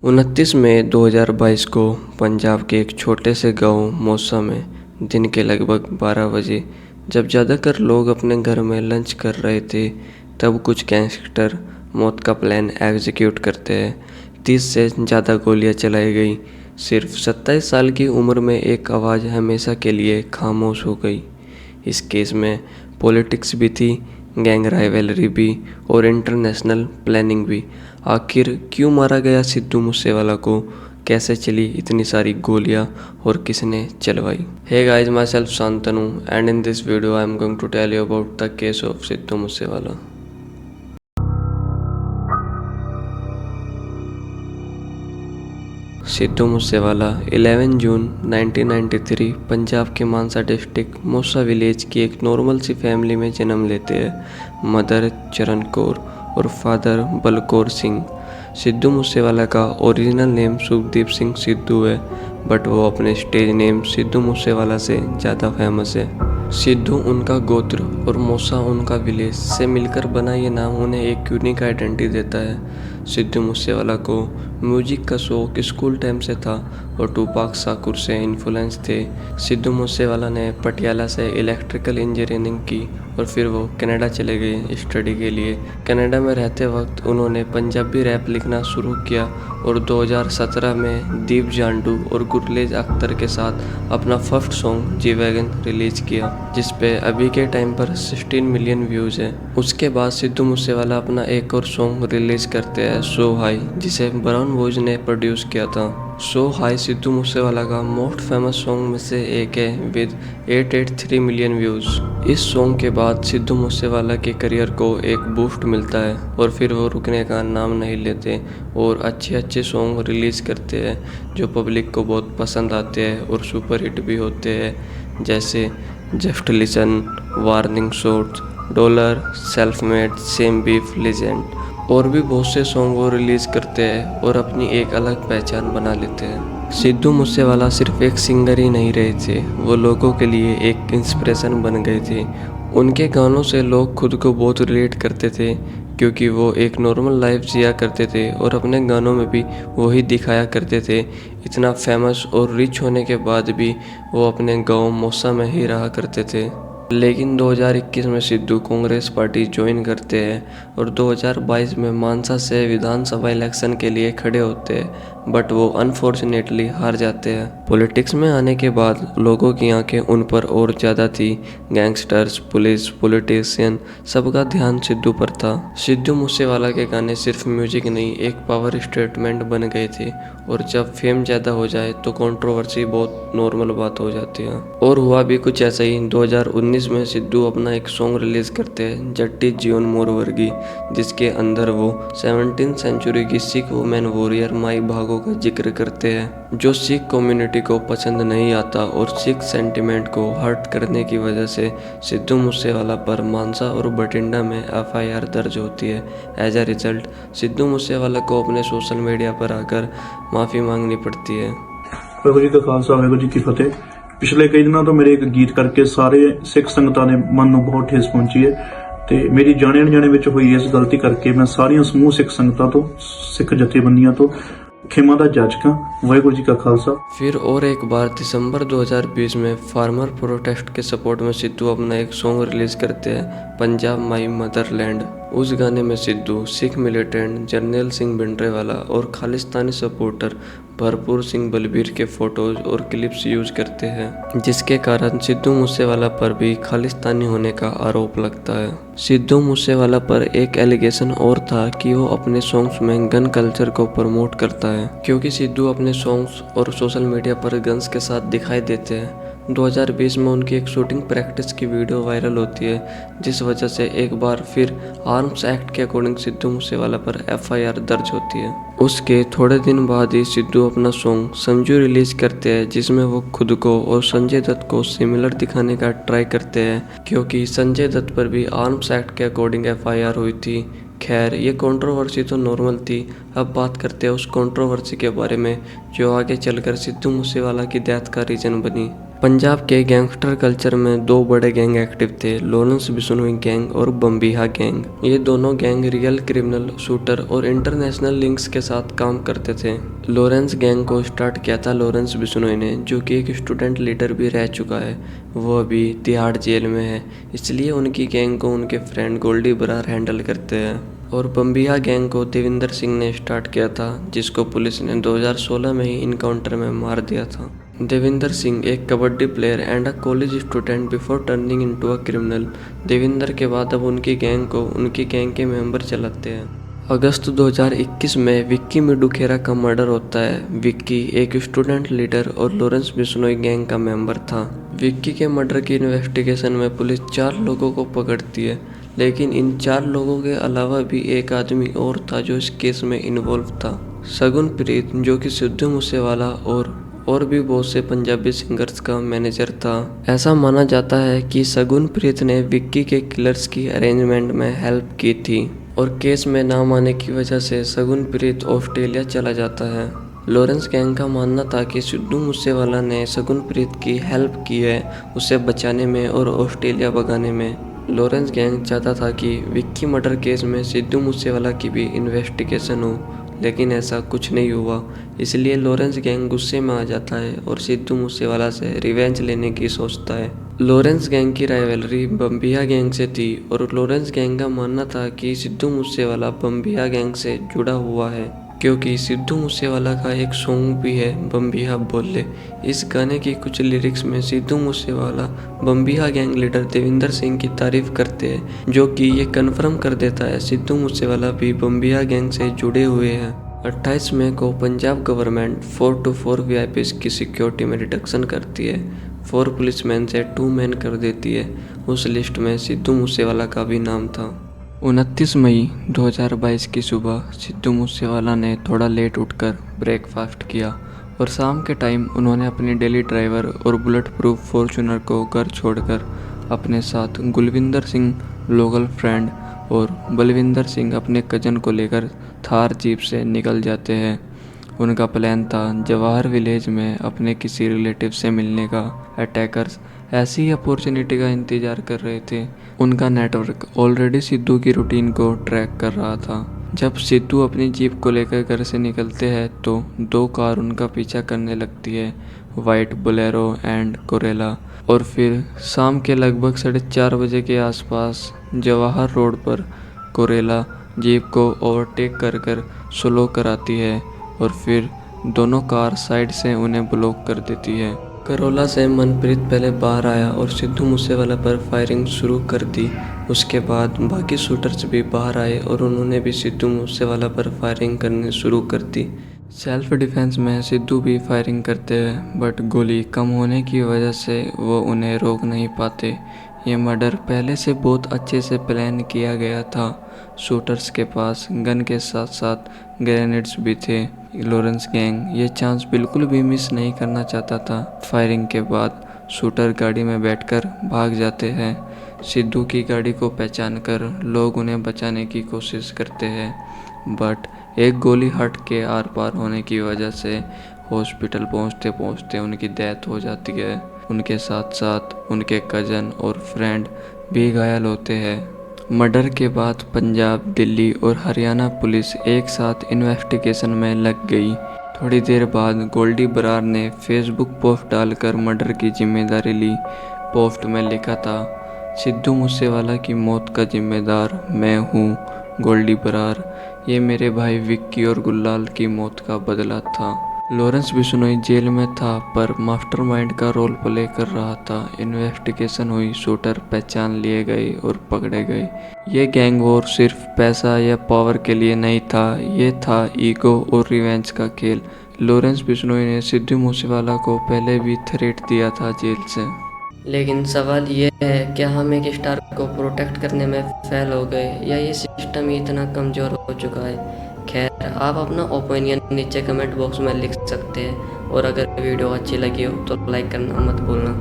29 मई 2022 को पंजाब के एक छोटे से गांव मौसा में दिन के लगभग 12 बजे जब ज़्यादातर लोग अपने घर में लंच कर रहे थे, तब कुछ गैंगस्टर मौत का प्लान एग्जीक्यूट करते हैं। 30 से ज़्यादा गोलियां चलाई गई। सिर्फ 27 साल की उम्र में एक आवाज़ हमेशा के लिए खामोश हो गई। इस केस में पॉलिटिक्स भी थी, गैंग राइवलरी भी और इंटरनेशनल प्लानिंग भी। आखिर क्यों मारा गया सिद्धू मूसेवाला को, कैसे चली इतनी सारी गोलियां और किसने चलवाई? Hey guys, my self Shantanu and in this video I am going to tell you about the case of Sidhu Moosewala. Sidhu Moosewala 11 जून 1993 पंजाब के मानसा डिस्ट्रिक्ट मौसा विलेज की एक नॉर्मल सी फैमिली में जन्म लेते हैं। मदर चरण कौर और फादर बलकौर सिंह। सिद्धू मूसेवाला का ओरिजिनल नेम सुखदीप सिंह सिद्धू है, बट वो अपने स्टेज नेम सिद्धू मूसेवाला से ज़्यादा फेमस है। सिद्धू उनका गोत्र और मौसा उनका विलेज से मिलकर बना ये नाम उन्हें एक यूनिक आइडेंटिटी देता है। सिद्धू मूसेवाला को म्यूजिक का शौक स्कूल टाइम से था और टूपाक शाकुर से इन्फ्लुएंस थे। सिद्धू मूसेवाला ने पटियाला से इलेक्ट्रिकल इंजीनियरिंग की और फिर वो कनाडा चले गए स्टडी के लिए। कनाडा में रहते वक्त उन्होंने पंजाबी रैप लिखना शुरू किया और 2017 में दीप जांडू और गुरलेज अख्तर के साथ अपना first song G wagon release किया, जिस पे अभी के टाइम पर 16 मिलियन व्यूज़ है। उसके बाद सिद्धू मूसेवाला अपना एक और सॉन्ग रिलीज करते हैं, सो हाई, जिसे ब्राउन बॉयज ने प्रोड्यूस किया था। सो हाई सिद्धू मूसेवाला का मोस्ट फेमस सॉन्ग में से एक है विद 883 मिलियन व्यूज़। इस सॉन्ग के बाद सिद्धू मूसेवाला के करियर को एक बूस्ट मिलता है और फिर वो रुकने का नाम नहीं लेते और अच्छे अच्छे सॉन्ग रिलीज़ करते हैं जो पब्लिक को बहुत पसंद आते हैं और सुपर हिट भी होते हैं, जैसे just listen, warning shots, dollar, self made, same beef, legend और भी बहुत से सॉन्ग वो रिलीज़ करते हैं और अपनी एक अलग पहचान बना लेते हैं। सिद्धू मूसेवाला सिर्फ एक सिंगर ही नहीं रहे थे, वो लोगों के लिए एक इंस्पिरेशन बन गए थे। उनके गानों से लोग खुद को बहुत रिलेट करते थे क्योंकि वो एक नॉर्मल लाइफ जिया करते थे और अपने गानों में भी वही दिखाया करते थे। इतना फेमस और रिच होने के बाद भी वो अपने गांव मौसा में ही रहा करते थे। लेकिन 2021 में सिद्धू कांग्रेस पार्टी ज्वाइन करते हैं और 2022 में मानसा से विधानसभा इलेक्शन के लिए खड़े होते हैं, बट वो अनफॉर्चुनेटली हार जाते हैं। पॉलिटिक्स में आने के बाद लोगों की आंखें उन पर और ज़्यादा थी। गैंगस्टर्स, पुलिस, पॉलिटिशियन, सबका ध्यान सिद्धू पर था। सिद्धू मूसेवाला के गाने सिर्फ म्यूजिक नहीं, एक पावर स्टेटमेंट बन गए थे और जब फेम ज़्यादा हो जाए तो कंट्रोवर्सी बहुत नॉर्मल बात हो जाती है। और हुआ भी कुछ ऐसा ही। 2019 में सिद्धू अपना एक सॉन्ग रिलीज करते हैं, जट्टी जीवन मोर वर्गी, जिसके अंदर वो 17वीं सेंचुरी की सिख वुमेन वॉरियर माई भागो का जिक्र करते हैं, जो सिख कम्युनिटी को पसंद नहीं आता और सिख सेंटिमेंट को हर्ट करने की वजह से सिद्धू मूसेवाला पर मानसा और बठिंडा में FIR दर्ज होती है। As a result Sidhu Moosewala को अपने सोशल मीडिया पर आकर माफ़ी मांगनी पड़ती है। वाहिगुरू जी का खालसा, वाहिगुरू जी की फतेह। पिछले कई दिनों तो मेरे एक गीत करके सारे सिख संगतां ने मन ਨੂੰ बहुत ठेस पहुंची है ਤੇ ਮੇਰੀ ਜਾਣੇ ਅਣਜਾਣੇ ਵਿੱਚ ਹੋਈ ਇਸ ਗਲਤੀ ਕਰਕੇ ਮੈਂ ਸਾਰੀਆਂ ਸਮੂਹ ਸਿੱਖ ਸੰਗਤਾਂ ਤੋਂ, ਸਿੱਖ ਜਥੇਬੰਦੀਆਂ ਤੋਂ क्षमा दा जाचका। वाहिगुरू जी का खालसा। फिर और एक बार दिसंबर 2020 में फार्मर प्रोटेस्ट के सपोर्ट में सिद्धू अपना एक सॉन्ग रिलीज करते हैं, पंजाब माई मदरलैंड। उस गाने में सिद्धू सिख मिलिटेंट जर्नैल सिंह भिंडरेवाला और खालिस्तानी सपोर्टर भरपूर सिंह बलबीर के फोटोज और क्लिप्स यूज करते हैं, जिसके कारण सिद्धू मूसेवाला पर भी खालिस्तानी होने का आरोप लगता है। सिद्धू मूसेवाला पर एक एलिगेशन और था कि वो अपने सॉन्ग्स में गन कल्चर को प्रमोट करता है, क्योंकि सिद्धू अपने सॉन्ग्स और सोशल मीडिया पर गन्स के साथ दिखाई देते हैं। 2020 में उनकी एक शूटिंग प्रैक्टिस की वीडियो वायरल होती है, जिस वजह से एक बार फिर आर्म्स एक्ट के अकॉर्डिंग सिद्धू मूसेवाला पर FIR दर्ज होती है। उसके थोड़े दिन बाद ही सिद्धू अपना सॉन्ग समझू रिलीज करते हैं, जिसमें वो खुद को और संजय दत्त को सिमिलर दिखाने का ट्राई करते हैं, क्योंकि संजय दत्त पर भी आर्म्स एक्ट के अकॉर्डिंग FIR हुई थी। खैर, ये कंट्रोवर्सी तो नॉर्मल थी। अब बात करते हैं उस कंट्रोवर्सी के बारे में जो आगे चलकर सिद्धू मूसेवाला की डेथ का रीज़न बनी। पंजाब के गैंगस्टर कल्चर में दो बड़े गैंग एक्टिव थे, लॉरेंस बिश्नोई गैंग और बम्बिहा गैंग। ये दोनों गैंग रियल क्रिमिनल, शूटर और इंटरनेशनल लिंक्स के साथ काम करते थे। लॉरेंस गैंग को स्टार्ट किया था लॉरेंस बिश्नोई ने, जो कि एक स्टूडेंट लीडर भी रह चुका है। वो अभी तिहाड़ जेल में है, इसलिए उनकी गैंग को उनके फ्रेंड गोल्डी बरार हैंडल करते हैं। और बम्बिहा गैंग को देविंदर सिंह ने स्टार्ट किया था, जिसको पुलिस ने 2016 में ही इनकाउंटर में मार दिया था। देविंदर सिंह एक kabaddi player and a college student before turning into a criminal. Devinder के बाद अब उनकी गैंग को उनकी गैंग के मेंबर चलाते हैं। अगस्त 2021 में विक्की मिडुखेरा का मर्डर होता है। विक्की एक स्टूडेंट लीडर और लॉरेंस बिश्नोई गैंग का मेंबर था। विक्की के मर्डर की इन्वेस्टिगेशन में पुलिस 4 लोगों को पकड़ती है, लेकिन इन 4 लोगों के अलावा भी एक आदमी और था जो इस केस में इन्वॉल्व था, सगुन प्रीत, जो कि सिद्धू मूसेवाला और भी बहुत से पंजाबी सिंगर्स का मैनेजर था। ऐसा माना जाता है कि सगुन प्रीत ने विक्की के किलर्स की अरेंजमेंट में हेल्प की थी और केस में नाम आने की वजह से सगुन प्रीत ऑस्ट्रेलिया चला जाता है। लॉरेंस गैंग का मानना था कि सिद्धू मूसेवाला ने सगुन प्रीत की हेल्प की है उसे बचाने में और ऑस्ट्रेलिया भगाने में। लॉरेंस गैंग चाहता था कि विक्की मर्डर केस में सिद्धू मूसेवाला की भी इन्वेस्टिगेशन हो, लेकिन ऐसा कुछ नहीं हुआ। इसलिए लॉरेंस गैंग गुस्से में आ जाता है और सिद्धू मूसेवाला से रिवेंज लेने की सोचता है। लॉरेंस गैंग की राइवलरी बम्बिहा गैंग से थी और लॉरेंस गैंग का मानना था कि सिद्धू मूसेवाला बम्बिहा गैंग से जुड़ा हुआ है, क्योंकि सिद्धू मूसेवाला का एक सॉन्ग भी है बम्बिहा बोले। इस गाने की कुछ लिरिक्स में सिद्धू मूसेवाला बम्बिहा गैंग लीडर देविंदर सिंह की तारीफ करते हैं, जो कि ये कन्फर्म कर देता है सिद्धू मूसेवाला भी बम्बिहा गैंग से जुड़े हुए हैं। 28 मई को पंजाब गवर्नमेंट 4 to 4 VIPs की सिक्योरिटी में रिडक्शन करती है। 4 पुलिसमैन से 2 मैन कर देती है। उस लिस्ट में सिद्धू मूसेवाला का भी नाम था। 29 मई 2022 की सुबह सिद्धू मूसेवाला ने थोड़ा लेट उठकर ब्रेकफास्ट किया और शाम के टाइम उन्होंने अपनी डेली ड्राइवर और बुलेट प्रूफ फॉर्च्यूनर को घर छोड़कर अपने साथ गुलविंदर सिंह लोकल फ्रेंड और बलविंदर सिंह अपने कजन को लेकर थार जीप से निकल जाते हैं। उनका प्लान था जवाहर विलेज में अपने किसी रिलेटिव से मिलने का। अटैकर्स ऐसी अपॉर्चुनिटी का इंतजार कर रहे थे। उनका नेटवर्क ऑलरेडी सिद्धू की रूटीन को ट्रैक कर रहा था। जब सिद्धू अपनी जीप को लेकर घर से निकलते हैं तो 2 कार उनका पीछा करने लगती है, वाइट बोलेरो एंड कोरेला। और फिर शाम के लगभग 4:30 बजे के आसपास जवाहर रोड पर कोरेला जीप को ओवरटेक कर स्लो कराती है और फिर दोनों कार साइड से उन्हें ब्लॉक कर देती है। करोला से मनप्रीत पहले बाहर आया और सिद्धू मूसेवाला पर फायरिंग शुरू कर दी। उसके बाद बाकी शूटर्स भी बाहर आए और उन्होंने भी सिद्धू मूसेवाला पर फायरिंग करनी शुरू कर दी। सेल्फ डिफेंस में सिद्धू भी फायरिंग करते हैं, बट गोली कम होने की वजह से वो उन्हें रोक नहीं पाते। ये मर्डर पहले से बहुत अच्छे से प्लान किया गया था। शूटर्स के पास गन के साथ साथ ग्रेनेड्स भी थे। लॉरेंस गैंग ये चांस बिल्कुल भी मिस नहीं करना चाहता था। फायरिंग के बाद शूटर गाड़ी में बैठकर भाग जाते हैं। सिद्धू की गाड़ी को पहचान कर लोग उन्हें बचाने की कोशिश करते हैं, बट एक गोली हट के आर पार होने की वजह से हॉस्पिटल पहुंचते पहुंचते उनकी डेथ हो जाती है। उनके साथ साथ उनके कजन और फ्रेंड भी घायल होते हैं। मर्डर के बाद पंजाब, दिल्ली और हरियाणा पुलिस एक साथ इन्वेस्टिगेशन में लग गई। थोड़ी देर बाद गोल्डी बरार ने फेसबुक पोस्ट डालकर मर्डर की जिम्मेदारी ली। पोस्ट में लिखा था, सिद्धू मूसेवाला की मौत का जिम्मेदार मैं हूँ, गोल्डी बरार। ये मेरे भाई विक्की और गुलाल की मौत का बदला था। लॉरेंस बिश्नोई जेल में था पर मास्टरमाइंड का रोल प्ले कर रहा था। इन्वेस्टिगेशन हुई, शूटर पहचान लिए गए और पकड़े गए। ये गैंग वॉर सिर्फ पैसा या पावर के लिए नहीं था, ये था ईगो और रिवेंज का खेल। लॉरेंस बिश्नोई ने सिद्धू मूसेवाला को पहले भी थ्रेट दिया था जेल से। लेकिन सवाल ये है, क्या हम एक स्टार को प्रोटेक्ट करने में फेल हो गए या ये सिस्टम ही इतना कमज़ोर हो चुका है? खैर, आप अपना ओपिनियन नीचे कमेंट बॉक्स में लिख सकते हैं और अगर वीडियो अच्छी लगी हो तो लाइक करना मत भूलना।